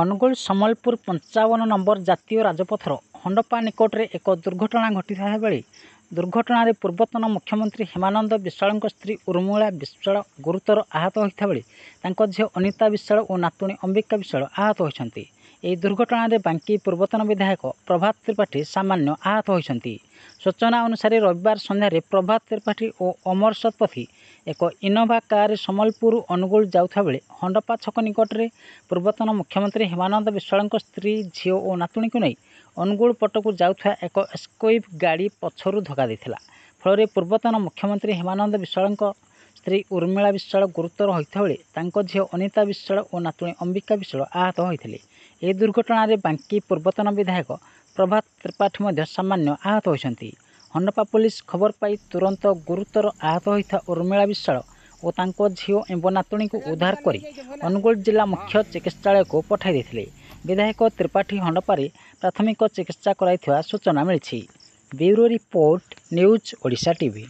Angul Sambalpur 55 number ଜାତୀୟ ରାଜପଥର ହଣ୍ଡପା ନିକଟରେ ଏକ ଦୁର୍ଘଟଣା ଘଟିଥିବା ବେଳେ ଦୁର୍ଘଟଣାରେ ପୂର୍ବତନ ମୁଖ୍ୟମନ୍ତ୍ରୀ ହେମାନନ୍ଦ ବିଶ୍ୱାଳଙ୍କ ସ୍ତ୍ରୀ ଉର୍ମିଳା ବିଶ୍ୱାଳ ଗୁରୁତର ଆହତ ହୋଇଥିବା ବେଳେ ତାଙ୍କ ଝିଅ ଅନିତା ବିଶ୍ୱାଳ ଓ ନାତୁଣୀ ଅମ୍ବିକା ବିଶ୍ୱାଳ ଆହତ ହୋଇଛନ୍ତି। ଏହି ଦୁର୍ଘଟଣାରେ ବାଙ୍କୀ ପୂର୍ବତନ ବିଧାୟକ ପ୍ରଭାତ ତ୍ରିପାଠୀ ସାମାନ୍ୟ ଆହତ ହୋଇଛନ୍ତି। ସୂଚନା ଅନୁସାରେ ରବିବାର ସନ୍ଧ୍ୟାରେ ପ୍ରଭାତ ତ୍ରିପାଠୀ ଓ ଅମର ଶତପଥୀ ଏକ ଇନୋଭା କାରରେ ସମ୍ବଲପୁରରୁ ଅନୁଗୁଳ ଯାଉଥିବା ବେଳେ ହଣ୍ଡପା ଛକ ନିକଟରେ ପୂର୍ବତନ ମୁଖ୍ୟମନ୍ତ୍ରୀ ହେମାନନ୍ଦ ବିଶ୍ୱାଳଙ୍କ ସ୍ତ୍ରୀ ଝିଅ ଓ ନାତୁଣୀକୁ ନେଇ ଅନୁଗୁଳ ପଟକୁ ଯାଉଥିବା ଏକ ଏସ୍ୟୁଭି ଗାଡ଼ି ପଛରୁ ଧକ୍କା ଦେଇଥିଲା। ଫଳରେ ପୂର୍ବତନ ମୁଖ୍ୟମନ୍ତ୍ରୀ ହେମାନନ୍ଦ ବିଶ୍ୱାଳଙ୍କ ସ୍ତ୍ରୀ ଉର୍ମିଳା ବିଶ୍ୱାଳ ଗୁରୁତର ହୋଇଥିବା ବେଳେ ତାଙ୍କ ଝିଅ ଅନିତା ବିଶ୍ୱାଳ ଓ ନାତୁଣୀ ଅମ୍ବିକା ବିଶ୍ୱାଳ ଆହତ ହୋଇଥିଲେ। ଏହି ଦୁର୍ଘଟଣାରେ ବାଙ୍କୀ ପୂର୍ବତନ ବିଧାୟକ ପ୍ରଭାତ ତ୍ରିପାଠୀ ମଧ୍ୟ ସାମାନ୍ୟ ଆହତ ହୋଇଛନ୍ତି। ହଣ୍ଡପା ପୁଲିସ ଖବର ପାଇ ତୁରନ୍ତ ଗୁରୁତର ଆହତ ହୋଇଥିବା ଉର୍ମିଳା ବିଶ୍ୱାଳ ଓ ତାଙ୍କ ଝିଅ ଏବଂ ନାତୁଣୀକୁ ଉଦ୍ଧାର କରି ଅନୁଗୁଳ ଜିଲ୍ଲା ମୁଖ୍ୟ ଚିକିତ୍ସାଳୟକୁ ପଠାଇ ଦେଇଥିଲେ। ବିଧାୟକ ତ୍ରିପାଠୀ ହଣ୍ଡପାରେ ପ୍ରାଥମିକ ଚିକିତ୍ସା କରାଇଥିବା ସୂଚନା ମିଳିଛି। Bureau report, news Odisha TV.